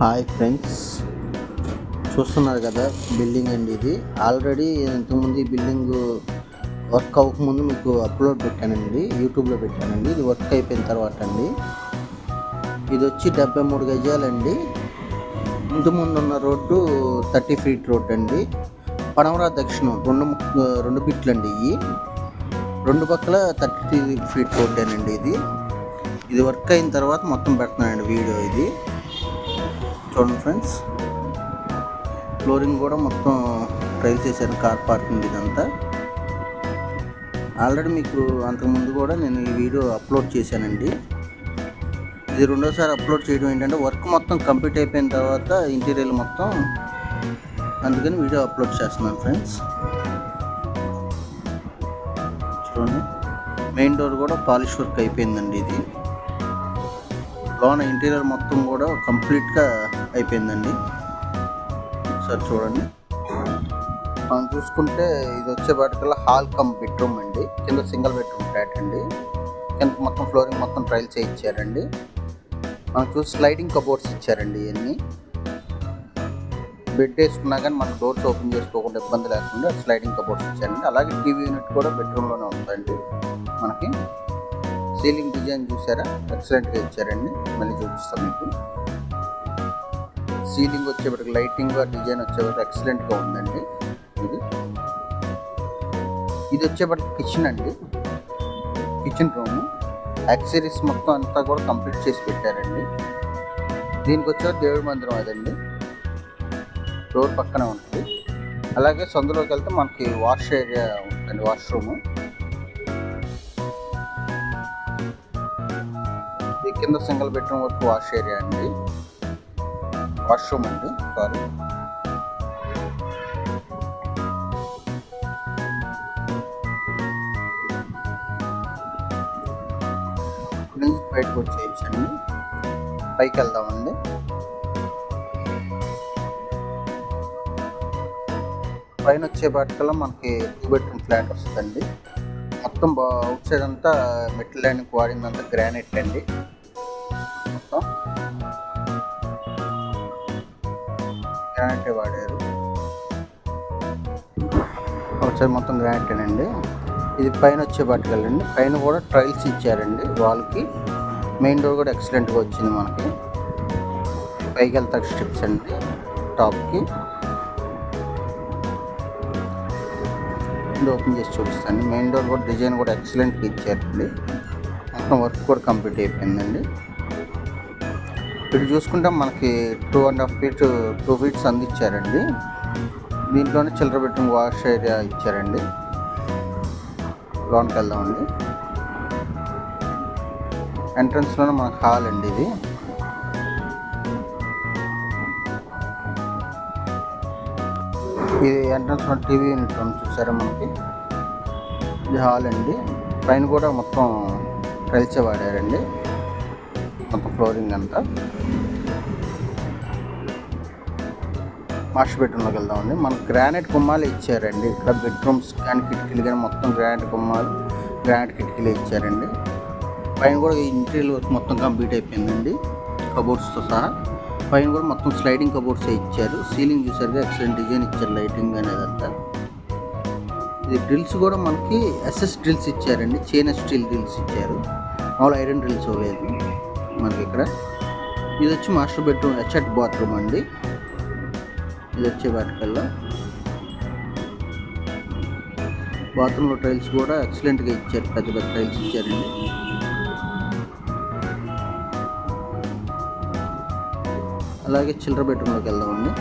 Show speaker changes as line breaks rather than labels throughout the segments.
Hi friends, చూస్తున్నారు కదా building అండి. ఇది ఆల్రెడీ ఇంతకుముందు ఈ బిల్డింగ్ వర్క్ అవ్వకముందు మీకు అప్లోడ్ పెట్టానండి, యూట్యూబ్లో పెట్టానండి. ఇది వర్క్ అయిపోయిన తర్వాత అండి. ఇది వచ్చి 73 గజాలండి. ఇంతకుముందు ఉన్న రోడ్డు 30 ఫీట్ రోడ్ అండి. పడమర దక్షిణం రెండు బిట్లు అండి. ఇవి రెండు పక్కల 30 ఫీట్ రోడ్డేనండి. ఇది వర్క్ అయిన తర్వాత మొత్తం పెడుతున్నానండి వీడియో. ఇది చూడండి ఫ్రెండ్స్, ఫ్లోరింగ్ కూడా మొత్తం ట్రైల్ చేశాను, కార్ పార్కింగ్ ఇదంతా. ఆల్రెడీ మీకు అంతకుముందు కూడా నేను ఈ వీడియో అప్లోడ్ చేశానండి. ఇది రెండోసారి అప్లోడ్ చేయడం ఏంటంటే వర్క్ మొత్తం కంప్లీట్ అయిపోయిన తర్వాత ఇంటీరియర్ మొత్తం, అందుకని వీడియో అప్లోడ్ చేస్తున్నాను ఫ్రెండ్స్. చూడండి, మెయిన్ డోర్ కూడా పాలిష్ వర్క్ అయిపోయిందండి. ఇది లోన ఇంటీరియర్ మొత్తం కూడా కంప్లీట్గా అయిపోయిందండి. ఒకసారి చూడండి. మనం చూసుకుంటే ఇది వచ్చేపాటికల్లా హాల్ కమ్ బెడ్రూమ్ అండి. కింద సింగిల్ బెడ్రూమ్ ఫ్లాట్ అండి. కింద మొత్తం ఫ్లోరింగ్ మొత్తం ట్రైల్స్ ఇచ్చారండి. మనం చూసి స్లైడింగ్ కబోర్డ్స్ ఇచ్చారండి. ఇవన్నీ బెడ్ వేసుకున్నా కానీ మనం డోర్స్ ఓపెన్ చేసుకోకుండా ఇబ్బంది లేకుండా స్లైడింగ్ కబోర్డ్స్ ఇచ్చారండి. అలాగే టీవీ యూనిట్ కూడా బెడ్రూమ్లోనే ఉందండి. మనకి సీలింగ్ డిజైన్ చూసారా, ఎక్సలెంట్గా ఇచ్చారండి. మళ్ళీ చూపిస్తాం మీకు. సీలింగ్ వచ్చేప్పటికి లైటింగ్ డిజైన్ వచ్చేప్పటికి ఎక్సలెంట్గా ఉందండి. ఇది వచ్చేప్పటికి కిచెన్ అండి. కిచెన్ రూమ్ యాక్సెసరీస్ మొత్తం అంతా కూడా కంప్లీట్ చేసి పెట్టారండి. దీనికి వచ్చే దేవుడి మందిరం అదండి, డోర్ పక్కనే ఉంటుంది. అలాగే సందులోకి వెళ్తే మనకి వాష్ ఏరియా ఉంటుంది, వాష్రూము. ఈ కింద సింగిల్ బెడ్రూమ్ వరకు వాష్ ఏరియా అండి, వాష్రూమ్ అండి, సారీ. ఇక్కడ నుంచి బయటకు వచ్చేయచ్చండి. పైకి వెళ్దామండి. పైన వచ్చేపాటికల్లా మనకి 2 బెడ్రూమ్ ఫ్లాట్ వస్తుందండి. మొత్తం అవుట్ సైడ్ అంతా మెటల్ ల్యాండ్కి వాడిందంతా గ్రానైట్ అండి. మొత్తం గ్రానైటే వాడారు. అవుట్ సైడ్ మొత్తం గ్రానైటేనండి. ఇది పైన వచ్చేపాటికల్లండి. పైన కూడా ట్రైల్స్ ఇచ్చారండి వాల్కి. మెయిన్ డోర్ కూడా ఎక్సలెంట్గా వచ్చింది మనకి. పైకి వెళ్తాక స్టెప్స్ అండి టాప్కి. ఓపెన్ చేసి చూపిస్తాను. మెయిన్ డోర్ కూడా డిజైన్ కూడా ఎక్సలెంట్గా ఇచ్చారండి. మొత్తం వర్క్ కూడా కంప్లీట్ అయిపోయిందండి. ఇటు చూసుకుంటే మనకి 2.5 ఫీట్ 2 ఫీట్స్ అందించారండి. దీంట్లోనే చిల్లర బెడ్రూమ్ వాష్ ఏరియా ఇచ్చారండి. లోన్కి వెళ్దామండి. ఎంట్రన్స్లోనే మనకి హాల్ అండి. ఇది ఎంట్రన్స్లో టీవీ యూనిట్ చూసారా మనకి. ఇది హాల్ అండి. పైన కూడా మొత్తం టైల్స్ వాడారండి, మొత్తం ఫ్లోరింగ్ అంతా. మాస్టర్ బెడ్రూమ్లోకి వెళ్దామండి. మనకు గ్రానైట్ గుమ్మాలు ఇచ్చారండి. ఇక్కడ బెడ్రూమ్స్ కానీ కిటికీలు కానీ మొత్తం గ్రానైట్ గుమ్మాలు, గ్రానైట్ కిటికీలు ఇచ్చారండి. పైన కూడా ఇంటీరియర్ వర్క్ మొత్తం కంప్లీట్ అయిపోయిందండి, కబోర్డ్స్తో సహా. పైన కూడా మొత్తం స్లైడింగ్ కబోర్డ్స్ ఇచ్చారు. సీలింగ్ చూసారుగా, ఎక్సలెంట్ డిజైన్ ఇచ్చారు, లైటింగ్ అనేది అంతా. ఇది డ్రిల్స్ కూడా మనకి ఎస్ఎస్ డ్రిల్స్ ఇచ్చారండి, చైనా స్టీల్ డ్రిల్స్ ఇచ్చారు, మామూలు ఐరన్ డ్రిల్స్ లేదు మనకి ఇక్కడ. ఇది వచ్చి మాస్టర్ బెడ్రూమ్ అటాచ్డ్ బాత్రూమ్ అండి. ఇది వచ్చే వాటికల్లా బాత్రూంలో టైల్స్ కూడా ఎక్సలెంట్గా ఇచ్చారు, పెద్ద పెద్ద టైల్స్ ఇచ్చారండి. అలాగే చిల్లర బెడ్రూమ్లోకి వెళ్దామండి.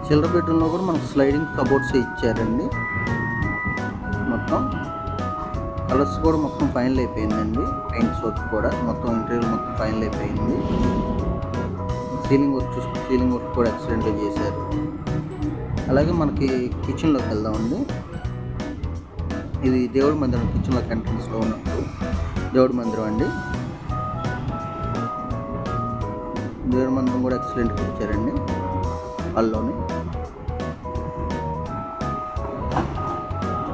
చిల్లర బెడ్రూమ్లో కూడా మనకు స్లైడింగ్ కబోర్డ్స్ ఇచ్చారండి. మొత్తం కలర్స్ కూడా మొత్తం ఫైనల్ అయిపోయిందండి. పెయింట్స్ వర్క్ కూడా మొత్తం ఇంటీరియర్ మొత్తం ఫైనల్ అయిపోయింది. సీలింగ్ వర్క్ చూసుకుంటే సీలింగ్ వర్క్ కూడా ఎక్సలెంట్గా చేశారు. అలాగే మనకి కిచెన్లోకి వెళ్దామండి. ఇది దేవుడి మందిరం, కిచెన్లోకి ఎంట్రన్స్లో ఉన్నప్పుడు దేవుడి మందిరం అండి. దేవుడి మందిరం కూడా ఎక్సలెంట్గా ఇచ్చారండి హాల్లోని.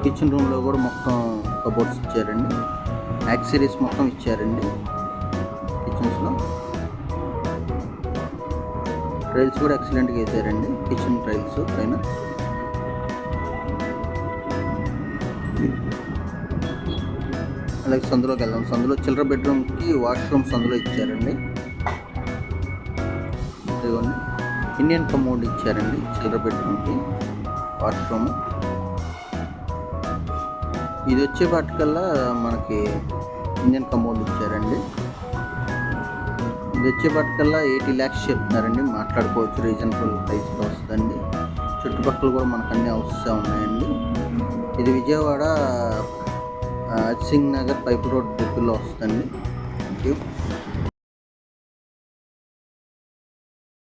కిచెన్ రూమ్లో కూడా మొత్తం కబోర్డ్స్ ఇచ్చారండి, యాక్సెసరీస్ మొత్తం ఇచ్చారండి కిచెన్స్లో. టైల్స్ కూడా ఎక్సలెంట్గా వేసారండి, కిచెన్ టైల్స్ పైన. అలాగే సందులోకి వెళ్దాం. సందులో చిల్డ్రన్ బెడ్రూమ్కి వాష్రూమ్ సందులో ఇచ్చారండి. ఇదిగోండి ఇండియన్ కమోడ్ ఇచ్చారండి చిల్డ్రన్ బెడ్రూమ్కి వాష్రూమ్. ఇది వచ్చేపాటికల్లా మనకి ఇండియన్ కమోడ్ ఇచ్చారండి. ఇది వచ్చేపాటికల్లా 80 lakhs చెప్తున్నారండి, మాట్లాడుకోవచ్చు, రీజనబుల్ ప్రైస్లో వస్తుందండి. చుట్టుపక్కల కూడా మనకు అన్ని హౌసెస్ ఉన్నాయండి. ఇది విజయవాడ సింగ్ నగర్ పైప్ రోడ్ దగ్గరలో వస్తుందండి. Thank you.